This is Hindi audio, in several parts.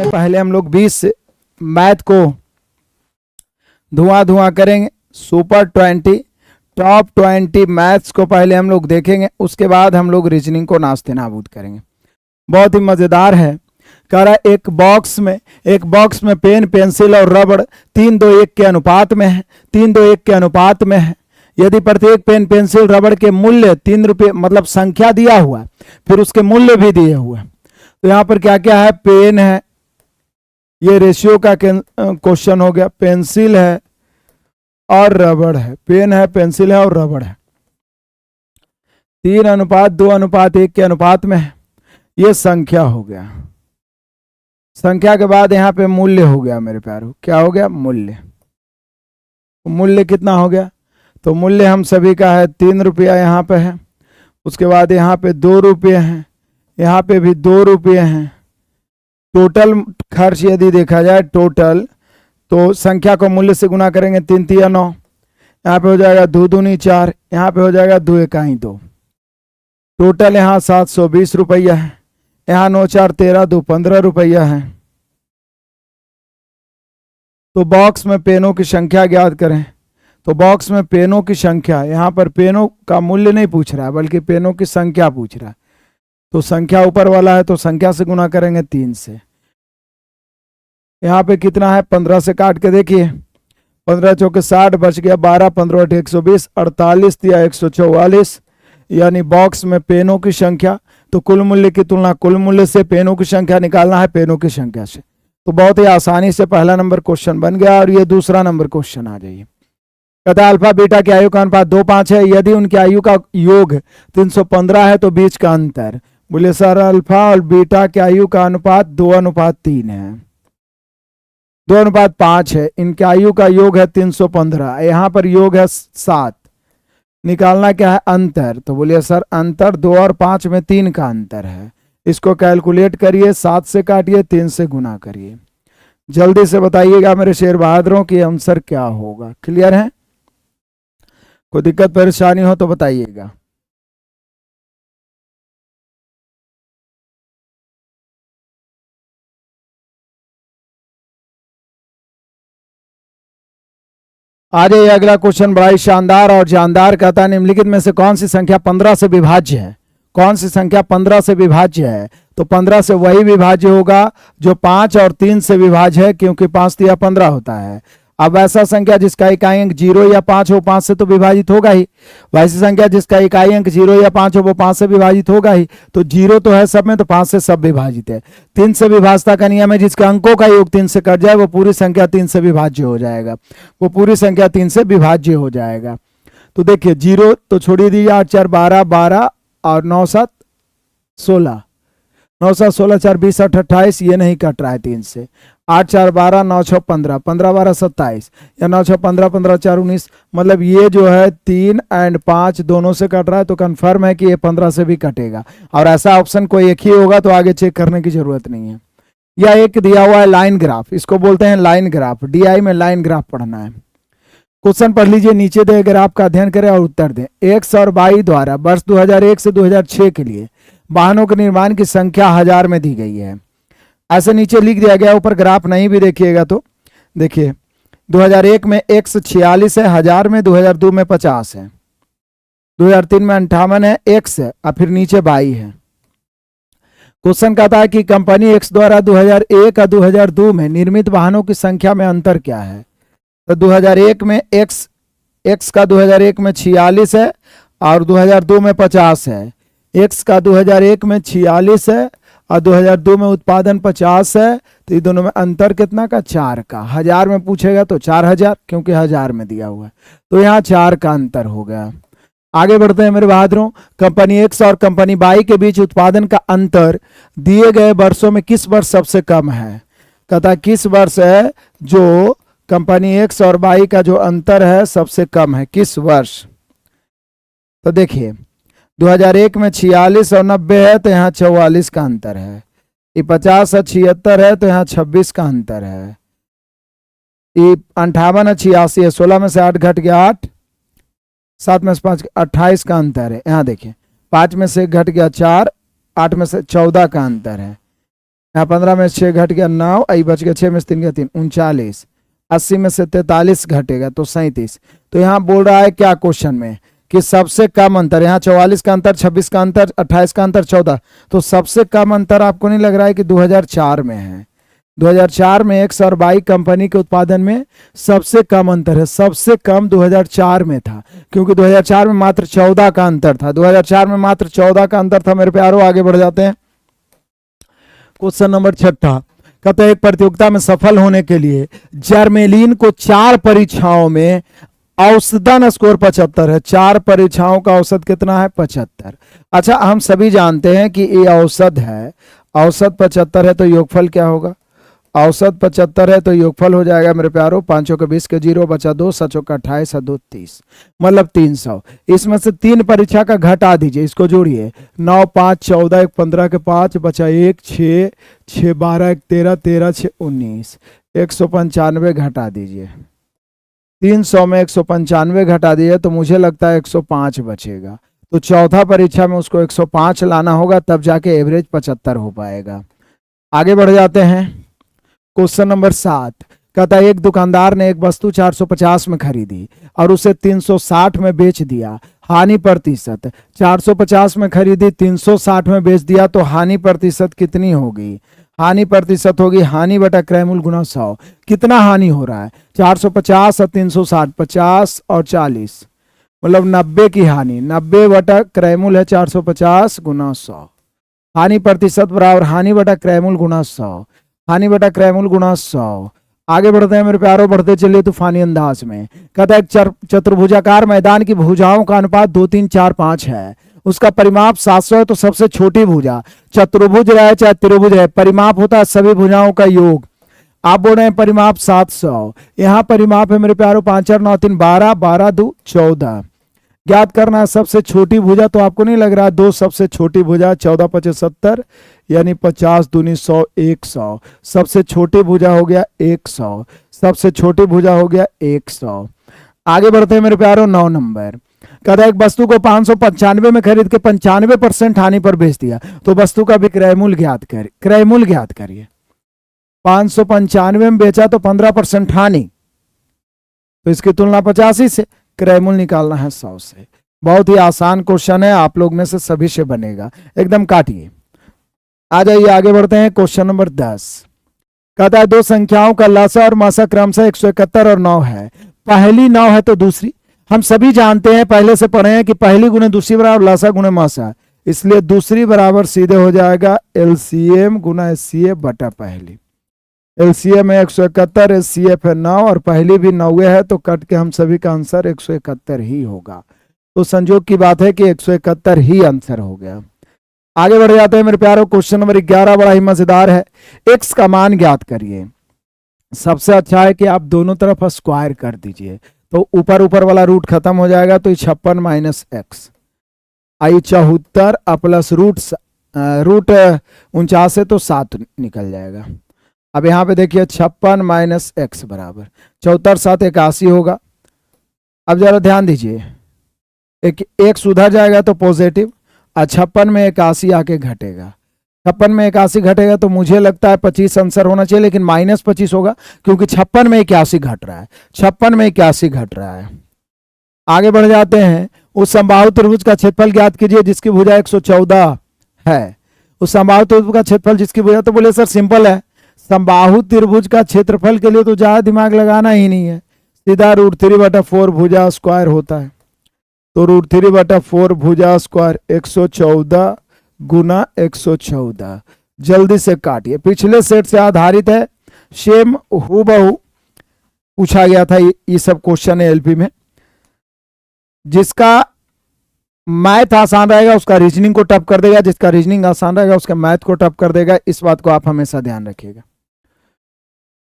पहले हम लोग 20 मैथ को धुआं करेंगे। सुपर 20 टॉप 20 मैथ्स को पहले हम लोग देखेंगे, उसके बाद हम लोग रीजनिंग को नास्ते नाबूद करेंगे। बहुत ही मजेदार है। कह रहा है एक बॉक्स में पेन, पेंसिल और रबड़ 3:1 के अनुपात में है, 3:1 के अनुपात में है। यदि प्रत्येक पेन, पेंसिल, रबड़ के मूल्य 3 रुपये, मतलब संख्या दिया हुआ है, फिर उसके मूल्य भी दिए हुए हैं। तो यहाँ पर क्या क्या है, पेन है, ये रेशियो का क्वेश्चन हो गया, पेंसिल है और रबड़ है, पेन है, पेंसिल है और रबड़ है। 3:2:1 के अनुपात में है। ये संख्या हो गया। संख्या के बाद यहाँ पे मूल्य हो गया मेरे प्यारों, क्या हो गया, मूल्य। मूल्य कितना हो गया, तो मूल्य हम सभी का है 3 रुपया यहाँ पे है। उसके बाद यहाँ पे 2 रुपये हैं, यहाँ पे भी 2 रुपये हैं। टोटल खर्च यदि देखा जाए टोटल, तो संख्या को मूल्य से गुना करेंगे, 3 3 9, यहाँ पे हो जाएगा 2 दूनी 4, यहाँ पे हो जाएगा 2 1 2। टोटल यहाँ 720 रुपया है। यहाँ 9 4 13 2 15 रुपया है। तो बॉक्स में पेनों की संख्या ज्ञात करें। तो बॉक्स में पेनों की संख्या, यहाँ पर पेनों का मूल्य नहीं पूछ रहा है बल्कि पेनों की संख्या पूछ रहा है। तो संख्या ऊपर वाला है तो संख्या से गुना करेंगे 3 से। यहाँ पे कितना है, 15 से काट के देखिए, 15 चौके 60 बच गया 12, 15 8 120, 48 या 144, यानी बॉक्स में पेनों की संख्या। तो कुल मूल्य की तुलना कुल मूल्य से पेनों की संख्या निकालना है पेनों की संख्या से। तो बहुत ही आसानी से पहला नंबर क्वेश्चन बन गया। और ये दूसरा नंबर क्वेश्चन आ जाइए। कहता है अल्फा बीटा की आयु का अनुपात 2:5 है। यदि उनकी आयु का योग 315 है तो बीच का अंतर। बोले सर अल्फा और बीटा की आयु का अनुपात 2:3 है, 2:5 है। इनकी आयु का योग है 315, यहाँ पर योग है 7। निकालना क्या है, अंतर। तो बोलिए सर अंतर 2 और 5 में 3 का अंतर है। इसको कैलकुलेट करिए, 7 से काटिए, 3 से गुना करिए। जल्दी से बताइएगा मेरे शेर बहादुरों की आंसर क्या होगा। क्लियर है? कोई दिक्कत परेशानी हो तो बताइएगा। आ जाइए अगला क्वेश्चन, बड़ा ही शानदार और जानदार। कहता है निम्नलिखित में से कौन सी संख्या 15 से विभाज्य है। कौन सी संख्या 15 से विभाज्य है? तो 15 से वही विभाज्य होगा जो 5 और 3 से विभाज्य है, क्योंकि 5 3 15 होता है। अब ऐसा संख्या जिसका इकाई अंक 0 या 5 हो 5 से तो विभाजित होगा ही। वैसी संख्या जिसका इकाई अंक 0 या 5 हो वो 5 से विभाजित होगा ही। तो 0 तो है सब में, तो 5 से सब विभाजित है। 3 से विभाजता का नियम है, जिसके अंकों का योग 3 से कट जाए वो पूरी संख्या 3 से विभाज्य हो जाएगा, वो पूरी संख्या 3 से विभाज्य हो जाएगा। तो देखिए 0 तो छोड़िए दीजिए, 8 4 12 12 और 9 7 16, 9 7 16 4 20 8 28, ये नहीं कट रहा है 3 से। 8 4 12 9 6 15, 15 12 27, या 9 6 15 15 4 19, मतलब ये जो है 3 और 5 दोनों से कट रहा है। तो कंफर्म है कि ये 15 से भी कटेगा। और ऐसा ऑप्शन कोई एक ही होगा तो आगे चेक करने की जरूरत नहीं है। या एक दिया हुआ है लाइन ग्राफ, इसको बोलते हैं लाइन ग्राफ। डीआई में लाइन ग्राफ पढ़ना है। क्वेश्चन पढ़ लीजिए, नीचे दे ग्राफ का अध्ययन करें और उत्तर दें। एक्स और वाई द्वारा वर्ष 2001 से 2006 के लिए वाहनों के निर्माण की संख्या 1000 में दी गई है। ऐसे नीचे लिख दिया गया, ऊपर ग्राफ नहीं भी देखिएगा तो देखिए 2001 में x 46 है, 1000 में, 2002 में 50 है, 2003 में 58 है, x है और फिर नीचे y है। क्वेश्चन कहता है कि कंपनी x द्वारा 2001 और 2002 में निर्मित वाहनों की संख्या में अंतर क्या है। तो 2001 में x का 2001 में 46 है और 2002 में 50 है। x का 2001 में 46 है और 2002 में उत्पादन 50 है। तो ये दोनों में अंतर कितना का, 4 का। 1000 में पूछेगा तो 4000, क्योंकि 1000 में दिया हुआ है, तो यहाँ 4 का अंतर हो गया। आगे बढ़ते हैं मेरे बहादुरों। कंपनी x और कंपनी y के बीच उत्पादन का अंतर दिए गए वर्षों में किस वर्ष सबसे कम है। कहता किस वर्ष है जो कंपनी x और y का जो अंतर है सबसे कम है, किस वर्ष। तो देखिए 2001 में 46 और 90 है तो यहाँ 44 का अंतर है। ये 50 और 76 है तो यहाँ 26 का अंतर है। ये 58 और 86 है, 16 में से 8 घट गया 8, 7 में से 5 28 का अंतर है। यहाँ देखिए 5 में से घट गया 4, 8 में से 14 का अंतर है। यहाँ 15 में 6 घट गया 9, आई बच गया 6 में से 3 गया 3, 39। 80 में से 43 घटेगा तो 37। तो यहाँ बोल रहा है क्या क्वेश्चन में कि सबसे कम अंतर, यहाँ 44 का अंतर, 26 का अंतर, 28 का अंतर, 14, तो सबसे कम अंतर आपको नहीं लग रहा है कि 2004 में है? 2004 में एक्स और वाई कंपनी के उत्पादन में सबसे कम अंतर है, सबसे कम 2004 में था, क्योंकि 2004 में मात्र 14 का अंतर था। 2004 में मात्र 14 का अंतर था मेरे प्यारों। आगे बढ़ जाते हैं। क्वेश्चन नंबर 6 कहते हैं एक प्रतियोगिता में सफल होने के लिए जर्मेलीन को 4 परीक्षाओं में औसतन स्कोर 75 है। 4 परीक्षाओं का औसत कितना है? 75। अच्छा, हम सभी जानते हैं कि ये औसत है, औसत 75 है तो योगफल क्या होगा? औसत 75 है तो योगफल हो जाएगा मेरे प्यारों 5 के 20 के 0 बचा 2, 7 का 28 और 2 30, मतलब 300। इसमें से 3 परीक्षा का घटा दीजिए, इसको जोड़िए। 9 5 14 1 15 के 5 बचा 1 6 6 12 1 13 13 6 19, 195 घटा दीजिए। 300 में 195 घटा दिए तो मुझे लगता है 105 बचेगा। तो चौथा परीक्षा में उसको 105 लाना होगा, तब जाके एवरेज 75 हो पाएगा। आगे बढ़ जाते हैं। क्वेश्चन नंबर 7 कहता है एक दुकानदार ने एक वस्तु 450 में खरीदी और उसे 360 में बेच दिया, हानि प्रतिशत। 450 में खरीदी, 360 में बेच दिया, तो हानि प्रतिशत कितनी होगी? हानि प्रतिशत होगी हानि बटा क्रयमूल्य गुना 100। कितना हानि हो रहा है? 450 और 360, 50 और 40, मतलब 90 की हानि। 90 बटा क्रयमूल्य है 450 गुना 100। हानि प्रतिशत बराबर हानि बटा क्रयमूल्य गुना 100, हानि बटा क्रयमूल्य गुना 100। आगे बढ़ते हैं मेरे प्यारों, बढ़ते चलिए तूफानी अंदाज में। कहता है चतुर्भुजाकार मैदान की भुजाओं का अनुपात 2 3 4 5 है, उसका परिमाप 700 है, तो सबसे छोटी भुजा, चतुर्भुज रहे चाहे त्रिभुज है, परिमाप होता है सभी भुजाओं का योग। आप बोल रहे हैं परिमाप 700, यहाँ परिमाप है मेरे प्यारों 5 4 9 3 12, 12 2 14। ज्ञात करना है सबसे छोटी भुजा, तो आपको नहीं लग रहा 2 सबसे छोटी भुजा, 14 5 70 यानी 50 दूनी 100 100। सबसे छोटी भुजा हो गया 100, सबसे छोटी भुजा हो गया 100। आगे बढ़ते हैं मेरे प्यारों 9 नंबर। कहता है एक वस्तु को 595 में खरीद के 95% हानि पर बेच दिया, तो वस्तु का विक्रय मूल्य ज्ञात करिए। क्रय मूल्य ज्ञात करिए। 595 में बेचा तो 15% हानि, तो इसकी तुलना 85 से, क्रय मूल्य निकालना है 100 से। बहुत ही आसान क्वेश्चन है, आप लोग में से सभी से बनेगा, एकदम काटिए। आ जाइए आगे बढ़ते हैं। क्वेश्चन नंबर 10 कहता है दो संख्याओं का लसा और मसा क्रमशः 171 और 9 है। पहली 9 है तो दूसरी, हम सभी जानते हैं, पहले से पढ़े हैं कि पहली गुने दूसरी बराबर लसा गुने मसा, इसलिए दूसरी बराबर सीधे हो जाएगा एलसीएम गुना एचसीएफ बटा पहली। एलसीएम है 171, एचसीएफ है 9 और पहली भी 90 है, तो कट के हम सभी का आंसर 171 ही होगा। तो संयोग की बात है कि 171 ही आंसर हो गया। आगे बढ़ जाते हैं मेरे प्यारों। क्वेश्चन नंबर 11 बड़ा ही मजेदार है। एक्स का मान ज्ञात करिए। सबसे अच्छा है कि आप दोनों तरफ स्क्वायर कर दीजिए, तो ऊपर ऊपर वाला रूट खत्म हो जाएगा, तो 56 माइनस एक्स आई 74 प्लस रूट 49 है तो 7 निकल जाएगा। अब यहाँ पे देखिए 56 माइनस एक्स बराबर 74 7 81 होगा। अब जरा ध्यान दीजिए, एक सुधर जाएगा तो पॉजिटिव, और 56 में 81 आके घटेगा। 56 में 81 घटेगा तो मुझे लगता है 25 आंसर होना चाहिए, लेकिन माइनस 25 होगा क्योंकि 56 में 81 घट रहा है, 56 में 81 घट रहा है। आगे बढ़ जाते हैं। उस समबाहु त्रिभुज का क्षेत्रफल ज्ञात कीजिए जिसकी भुजा 114 है। उस समबाहु त्रिभुज का क्षेत्रफल जिसकी भुजा, तो बोले सर सिंपल है, समबाहु त्रिभुज का क्षेत्रफल के लिए तो ज्यादा दिमाग लगाना ही नहीं है, सीधा √3/4 भुजा स्क्वायर होता है। तो √3/4 भुजा स्क्वायर 114 गुना 114। जल्दी से काटिए, पिछले सेट से आधारित है, सेम हूबहू पूछा गया था ये सब क्वेश्चन है एलपी में। जिसका मैथ आसान रहेगा उसका रीजनिंग को टफ कर देगा, जिसका रीजनिंग आसान रहेगा उसका मैथ को टफ कर देगा। इस बात को आप हमेशा ध्यान रखिएगा।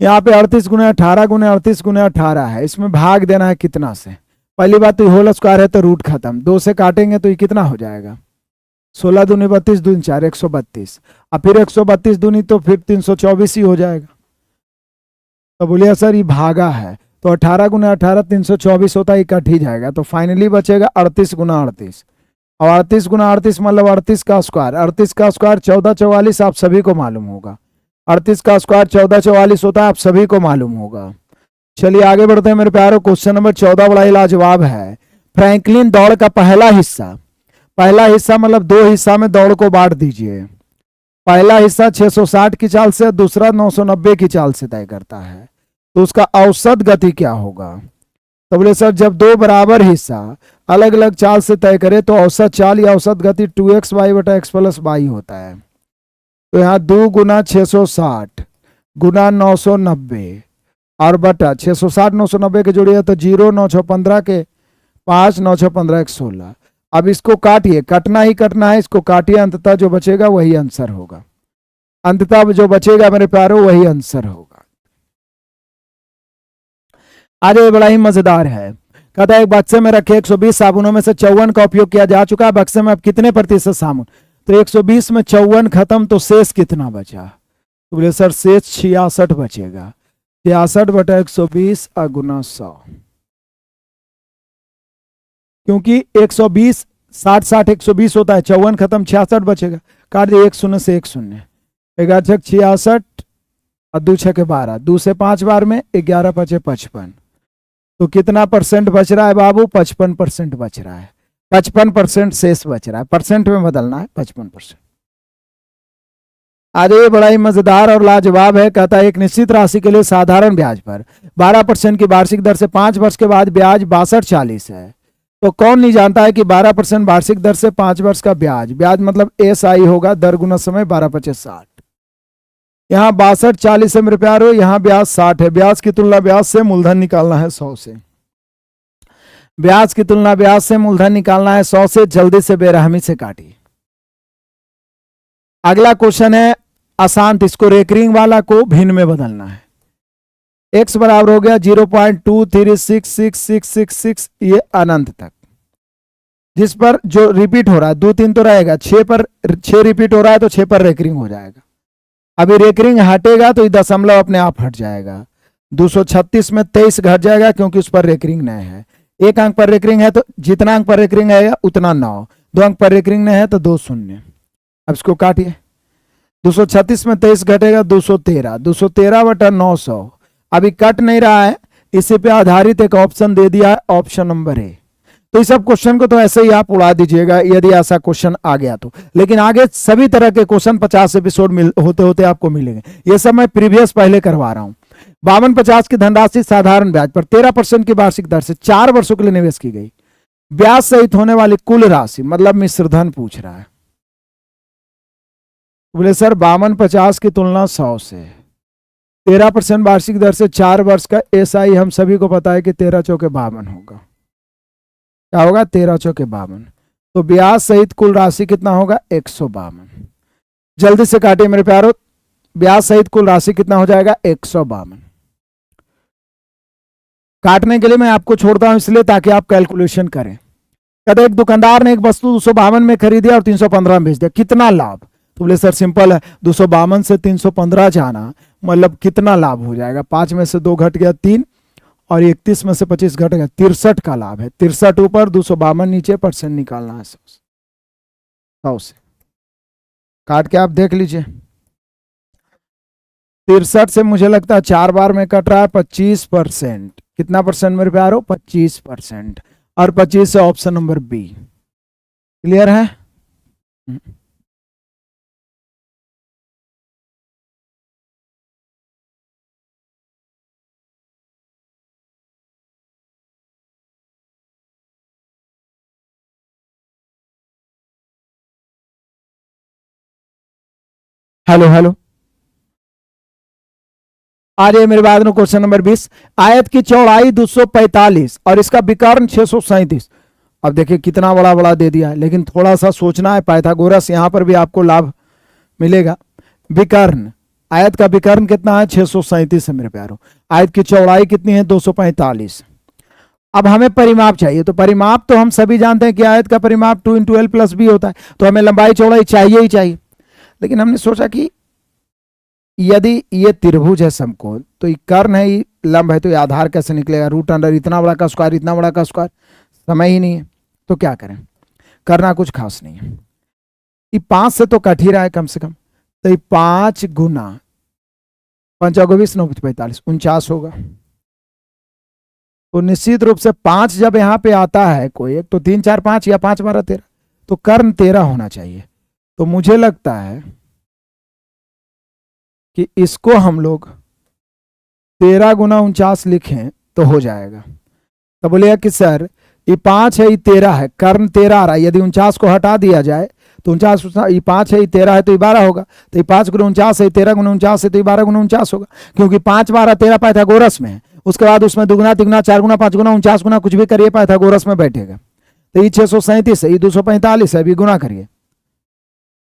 यहाँ पे 38 गुना 18 गुना 38 गुना 18 है, इसमें भाग देना है कितना से? पहली बात तो होल स्क्वायर है तो रूट खत्म, 2 से काटेंगे तो ये कितना हो जाएगा? 16 दूनी 32 दूनी 4 132, और फिर 132 दूनी तो फिर 324 ही हो जाएगा। तो बोलिए सर ये भागा है, तो 18 गुना 18 324 होता है, कट ही जाएगा। तो फाइनली बचेगा 38 गुना 38, और 38 गुना 38 मतलब 38 का स्क्वायर, 38 का स्क्वायर 1444 आप सभी को मालूम होगा, 38 का स्क्वायर 1444 होता है, आप सभी को मालूम होगा। चलिए आगे बढ़ते हैं मेरे प्यारों। क्वेश्चन नंबर 14 बड़ा ही लाजवाब है। फ्रैंकलिन दौड़ का पहला हिस्सा मतलब दो हिस्सा में दौड़ को बांट दीजिए। पहला हिस्सा 660 की चाल से, दूसरा 990 की चाल से तय करता है, तो उसका औसत गति क्या होगा? तो बोले सर जब दो बराबर हिस्सा अलग अलग चाल से तय करे तो औसत चाल या औसत गति 2x बटा x प्लस वाई होता है। तो यहाँ 2 गुना 660 गुना 990 और बटा 660 990 के जोड़िए तो 0 9 6 15 के 5 9 6 15 1 16। अब इसको काटिए, कटना ही कटना है, इसको काटिए, अंततः जो बचेगा वही आंसर होगा। अंततः जो बचेगा मेरे प्यारों वही आंसर होगा। आगे बड़ा ही मजेदार है। कहता है एक बक्से में रखे 120 साबुनों में से 54 का उपयोग किया जा चुका है, बक्से में अब कितने प्रतिशत साबुन? तो 120 में 54 खत्म, तो शेष कितना बचा? तो बोले सर शेष 66 बचेगा। 66 बटा 120 गुना 100, क्योंकि 120 60 60 120 होता है, 54 खत्म 66 बचेगा। काट दिए, 1 शून्य से 1 शून्य, 11 66 और 2 6 के 12, 2 से 5 बार में 11 5 55। तो कितना परसेंट बच रहा है बाबू? 55% बच रहा है। 55% शेष बच रहा है, परसेंट में बदलना है 55%। आज ये बड़ा ही मजेदार और लाजवाब है। कहता है एक निश्चित राशि के लिए साधारण ब्याज पर 12% की वार्षिक दर से 5 वर्ष के बाद ब्याज 6240 है, तो कौन नहीं जानता है कि 12% वार्षिक दर से 5 वर्ष का ब्याज मतलब SI होगा, दर गुना समय 12 25 60। यहाँ 6240 है मेरे प्यारो, यहाँ ब्याज 60 है। ब्याज की तुलना ब्याज से मूलधन निकालना है 100 से। ब्याज की तुलना ब्याज से मूलधन निकालना है 100 से। जल्दी से बेरहमी से काटिए। अगला क्वेश्चन है अशांत, इसको रेकरिंग वाला को भिन्न में बदलना है। x बराबर हो गया 0.236666, ये अनंत तक, जिस पर जो रिपीट हो रहा है 2 3 तो रहेगा, 6 पर 6 रिपीट हो रहा है तो 6 पर रेकरिंग हो जाएगा। अभी रेकरिंग हटेगा तो दशमलव अपने आप हट जाएगा। 236 में 23 घट जाएगा क्योंकि उस पर रेकरिंग नहीं है। 1 अंक पर रेकरिंग है तो जितना अंक पर रेकरिंग है उतना 9, 2 अंक पर रेकरिंग नहीं है तो 2 शून्य। अब इसको काटिए, 236 में 23 घटेगा 213, 213 बटा 900। अभी कट नहीं रहा है, इसी पे आधारित एक ऑप्शन दे दिया है, ऑप्शन नंबर ए। तो इस सब क्वेश्चन को तो ऐसे ही आप उड़ा दीजिएगा यदि ऐसा क्वेश्चन आ गया तो, लेकिन आगे सभी तरह के क्वेश्चन 50 एपिसोड होते होते आपको मिलेंगे। ये सब मैं प्रीवियस पहले करवा रहा हूं। 5250 की धनराशि साधारण ब्याज पर 13% की वार्षिक दर से 4 वर्षों के लिए निवेश की गई। ब्याज सहित होने वाली कुल राशि मतलब मिश्रधन पूछ रहा है। बोले सर 5250 की तुलना 100 से, 13% वार्षिक दर से 4 वर्ष का SI हम सभी को पता है कि 13 चौके 52 होगा। क्या होगा? 13 चौके 52। तो ब्याज सहित कुल राशि कितना होगा? 152। जल्दी से काटिए मेरे प्यारों, ब्याज सहित कुल राशि कितना हो जाएगा? 152। काटने के लिए मैं आपको छोड़ता हूं इसलिए ताकि आप कैलकुलेशन करें। कहते एक दुकानदार ने एक वस्तु 252 में खरीदी और 315 में बेच दिया, कितना लाभ? तो बोले सर सिंपल है, 252 से 315 जाना मतलब कितना लाभ हो जाएगा? 5 में से 2 घट गया 3 और 31 में से 25 घट गया 63 का लाभ है। 63 ऊपर 252 नीचे, परसेंट निकालना है 100 से। काट के आप देख लीजिए, 63 से मुझे लगता है 4 बार में कट रहा है 25%। कितना परसेंट मेरे प्यारो? 25%। और 25 से ऑप्शन नंबर बी। क्लियर है? हेलो हेलो, आ जाइए मेरे बाद में क्वेश्चन नंबर 20। आयत की चौड़ाई 245 और इसका विकर्ण 637। अब देखिए कितना बड़ा बड़ा दे दिया है, लेकिन थोड़ा सा सोचना है। पाइथागोरस यहां पर भी आपको लाभ मिलेगा। विकर्ण, आयत का विकर्ण कितना है? 637 है मेरे प्यारों। आयत की चौड़ाई कितनी है? 245। अब हमें परिमाप चाहिए, तो परिमाप तो हम सभी जानते हैं कि आयत का परिमाप 2 × L + B होता है, तो हमें लंबाई चौड़ाई चाहिए ही चाहिए। लेकिन हमने सोचा कि यदि ये त्रिभुज है समकोण, तो ये कर्ण है, ये लंब है, तो ये आधार कैसे निकलेगा? √अंडर इतना बड़ा का स्क्वायर इतना बड़ा का स्क्वायर, समय ही नहीं है। तो क्या करें? करना कुछ खास नहीं है। ये 5 से तो कट ही रहा है कम से कम, तो ये 5 गुना 5 को 20, 9 45, 49 होगा। तो निश्चित रूप से 5 जब यहाँ पे आता है कोई एक, तो 3 4 5 या 5 12 13, तो कर्ण 13 होना चाहिए। तो मुझे लगता है कि इसको हम लोग 13 गुना 49 लिखें तो हो जाएगा। तो बोलिए कि सर ये 5 है, ये 13 है, कर्ण 13 आ रहा है, यदि 49 को हटा दिया जाए तो 49, ये 5 है, ये 13 है, तो ये 12 होगा। तो ये 5 गुना 49 है, 13 गुना 49 है, तो ये 12 गुना 49 होगा, क्योंकि 5 12 13 पाइथागोरस में है। उसके बाद उसमें दुगुना तिगुना 4 गुना 5 गुना 49 गुना कुछ भी करिए, पाइथागोरस में बैठेगा। तो ये 637 है, ये 245 है, अभी गुना करिए।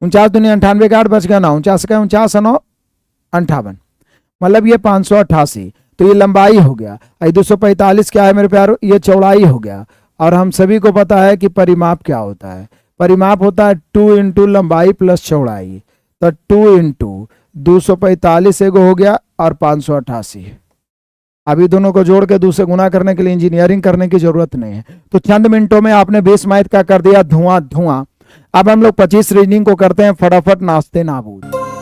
49 दूनी 98 का 8 बच गया 9, 49 का 49 9 58, मतलब ये 588। तो ये लंबाई हो गया। 245 क्या है मेरे प्यारो, ये चौड़ाई हो गया। और हम सभी को पता है कि परिमाप क्या होता है, परिमाप होता है 2 इंटू लंबाई प्लस चौड़ाई। तो 2 इंटू 245 एगो हो गया और 588। अभी दोनों को जोड़ के 2 से गुना करने के लिए इंजीनियरिंग करने की जरूरत नहीं है। तो चंद मिनटों में आपने 20 मैथ का कर दिया धुआं धुआं। अब हम लोग 25 रीजनिंग को करते हैं फटाफट, नाचते नाबूद।